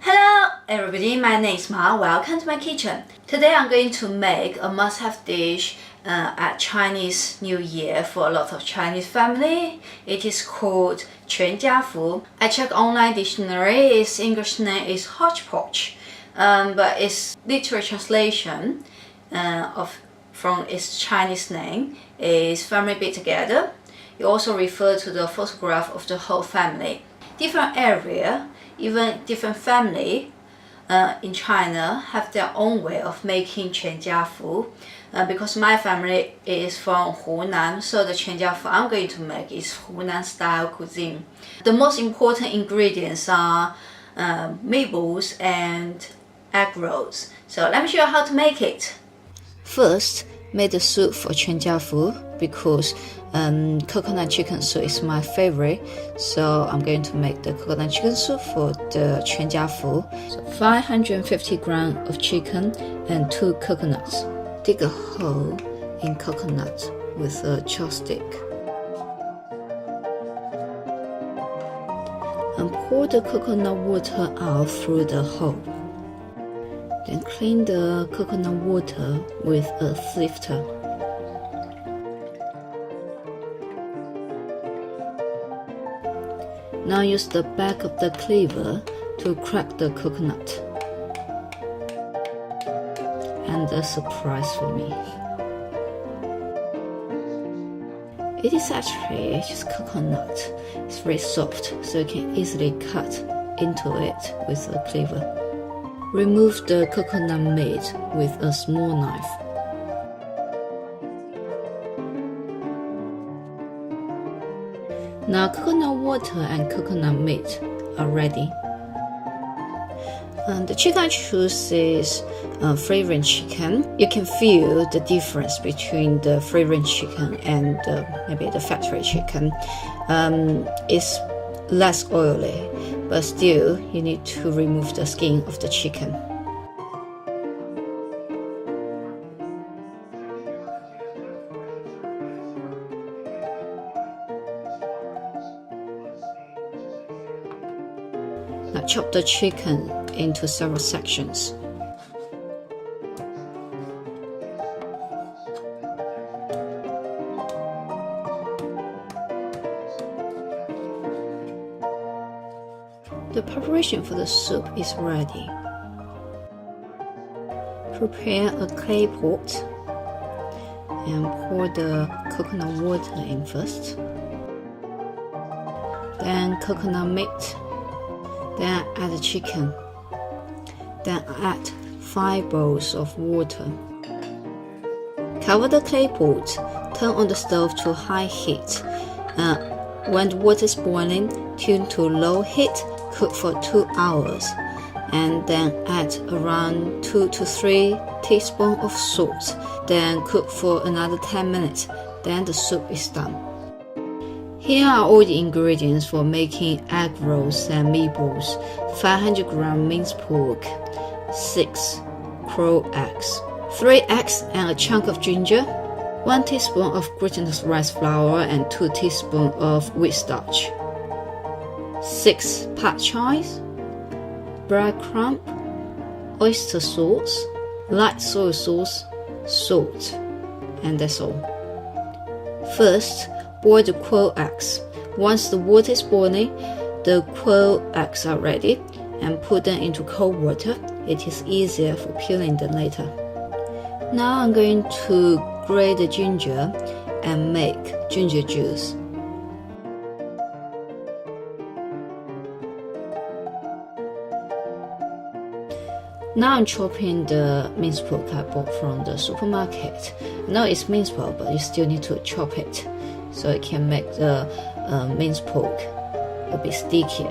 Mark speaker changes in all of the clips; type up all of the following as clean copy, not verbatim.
Speaker 1: Hello everybody, my name is Ma. Welcome to my kitchen. Today I'm going to make a must-have dish at Chinese New Year for a lot of Chinese family. It is called Quan Jia Fu. I checked online dictionary. Its English name is hotchpotch, but its literal translation from its Chinese name is family be together. It also refers to the photograph of the whole family. Different area, even different family in China have their own way of making Quan Jia Fu. Because my family is from Hunan, so the Quan Jia Fu I'm going to make is Hunan style cuisine. The most important ingredients are meatballs and egg rolls. So let me show you how to make it. First, make the soup for Quan Jia Fu because coconut chicken soup is my favorite, so I'm going to make the coconut chicken soup for the Quan Jia Fu. So 550 grams of chicken and 2 coconuts. Dig a hole in coconut with a chopstick and pour the coconut water out through the hole. Then clean the coconut water with a sifter. Now use the back of the cleaver to crack the coconut. And a surprise for me. It is actually just coconut. It's very soft, so you can easily cut into it with a cleaver. Remove the coconut meat with a small knife. Now coconut water and coconut meat are ready. The chicken I choose is free-range chicken. You can feel the difference between the free-range chicken and maybe the factory chicken. It's less oily, but still you need to remove the skin of the chicken. Now chop the chicken into several sections. The preparation for the soup is ready. Prepare a clay pot and pour the coconut water in first. Then coconut meat. Then add the chicken. Then add 5 bowls of water. Cover the clay pot. Turn on the stove to high heat. When the water is boiling, tune to low heat. Cook for 2 hours. And then add around 2 to 3 teaspoons of salt. Then cook for another 10 minutes. Then the soup is done. Here are all the ingredients for making egg rolls and meatballs. 500 grams minced pork, 6 crow eggs, 3 eggs and a chunk of ginger, 1 teaspoon of glutinous rice flour and 2 teaspoons of wheat starch, 6 pad chives, breadcrumb, oyster sauce, light soy sauce, salt, and that's all. First, boil the quail eggs. Once the water is boiling, the quail eggs are ready and put them into cold water. It is easier for peeling them later. Now I'm going to grate the ginger and make ginger juice. Now I'm chopping the minced pork I bought from the supermarket. Now it's minced pork, but you still need to chop it so it can make the minced pork a bit stickier.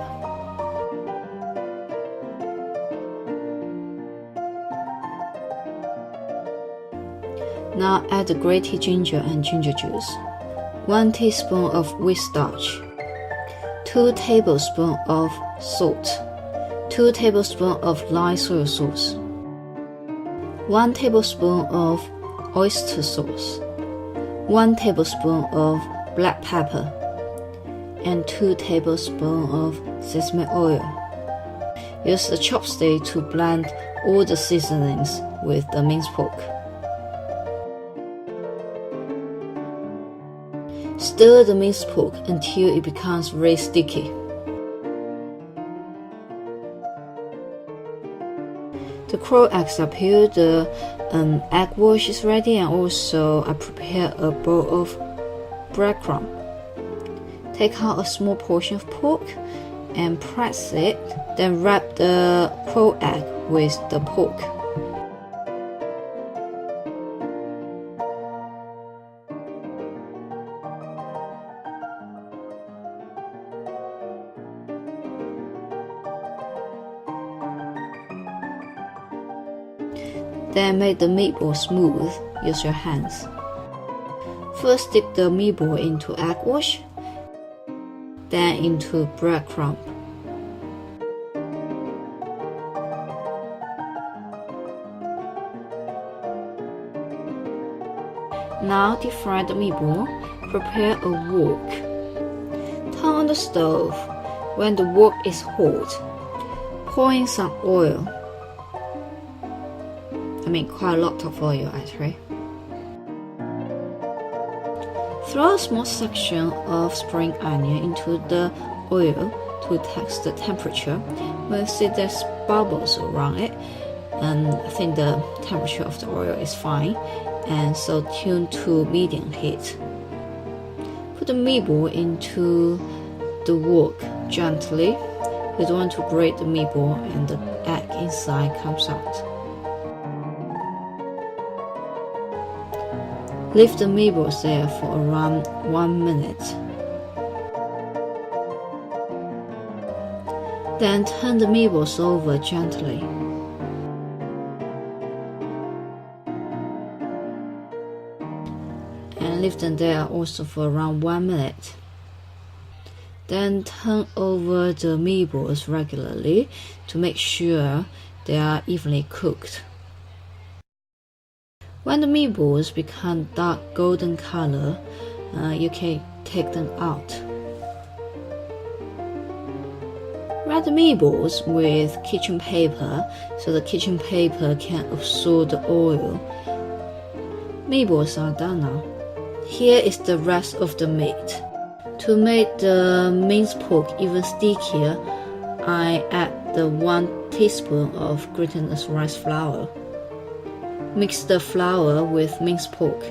Speaker 1: Now add the grated ginger and ginger juice, 1 teaspoon of wheat starch, 2 tablespoons of salt, 2 tablespoons of light soy sauce, 1 tablespoon of oyster sauce, 1 tablespoon of black pepper, and 2 tablespoons of sesame oil. Use a chopstick to blend all the seasonings with the minced pork. Stir the minced pork until it becomes very sticky. The cold eggs are peeled, the egg wash is ready, and also I prepare a bowl of breadcrumb. Take out a small portion of pork and press it, then wrap the cold egg with the pork. Then make the meatball smooth, use your hands. First dip the meatball into egg wash, then into breadcrumb. Now deep fry the meatball, prepare a wok. Turn on the stove. When the wok is hot, pour in some oil. Quite a lot of oil actually. Throw a small section of spring onion into the oil to test the temperature. When you see there's bubbles around it, and I think the temperature of the oil is fine, and so tune to medium heat. Put the meatball into the wok gently. You don't want to break the meatball and the egg inside comes out. Leave the meatballs there for around 1 minute. Then turn the meatballs over gently. And leave them there also for around 1 minute. Then turn over the meatballs regularly to make sure they are evenly cooked. When the meatballs become dark golden color, you can take them out. Wrap the meatballs with kitchen paper so the kitchen paper can absorb the oil. Meatballs are done now. Here is the rest of the meat. To make the minced pork even stickier, I add the 1 teaspoon of glutinous rice flour. Mix the flour with minced pork.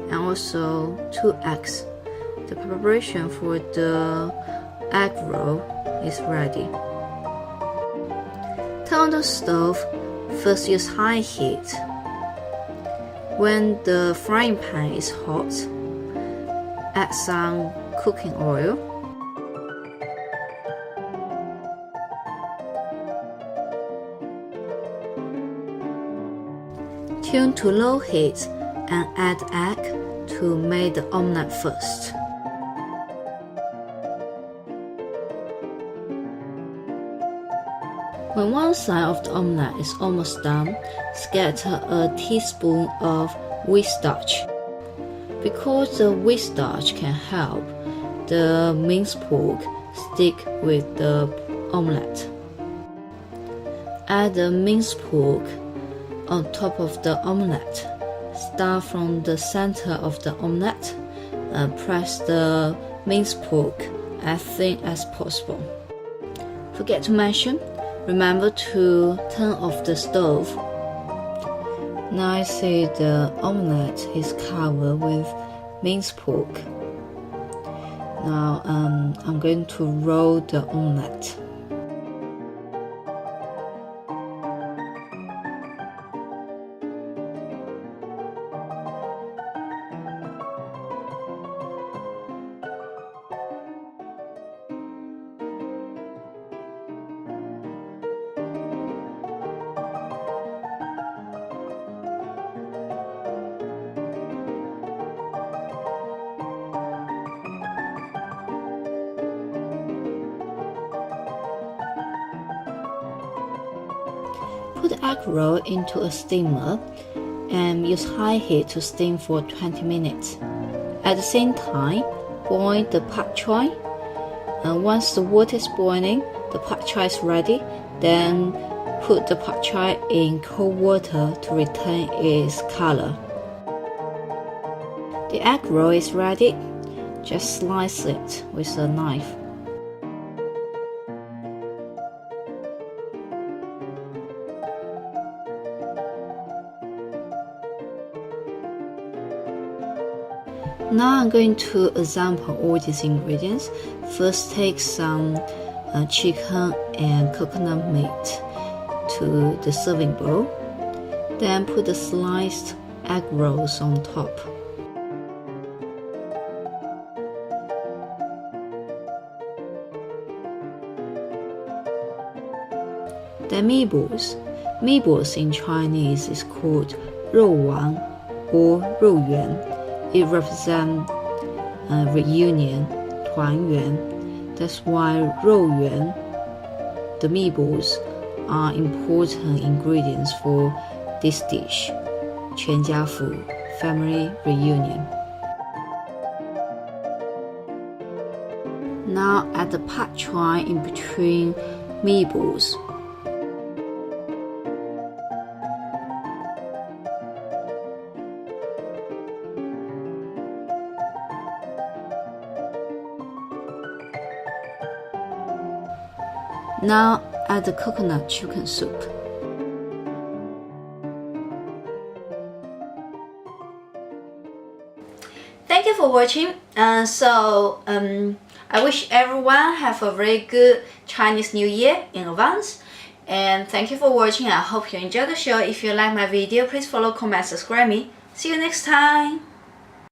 Speaker 1: And also 2 eggs. The preparation for the egg roll is ready. Turn on the stove. First use high heat. When the frying pan is hot, add some cooking oil. Tune to low heat and add egg to make the omelette first. When one side of the omelette is almost done, scatter a teaspoon of wheat starch. Because the wheat starch can help the minced pork stick with the omelette. Add the minced pork on top of the omelette. Start from the center of the omelette and press the minced pork as thin as possible. Forget to mention, remember to turn off the stove. Now I see the omelette is covered with minced pork. Now I'm going to roll the omelette. Put the egg roll into a steamer and use high heat to steam for 20 minutes. At the same time, boil the pak choi. And once the water is boiling, the pak choi is ready. Then put the pak choi in cold water to retain its color. The egg roll is ready. Just slice it with a knife. Now I'm going to example all these ingredients. First, take some chicken and coconut meat to the serving bowl. Then put the sliced egg rolls on top. Then meatballs. Meatballs in Chinese is called 肉丸 or 肉圆. It represents reunion, 团圆. That's why 肉圆, the meatballs, are important ingredients for this dish, 全家福, family reunion. Now add the pak choi in between meatballs. Now add the coconut chicken soup. Thank you for watching. I wish everyone have a very good Chinese New Year in advance. And thank you for watching. I hope you enjoyed the show. If you like my video, please follow, comment, subscribe me. See you next time.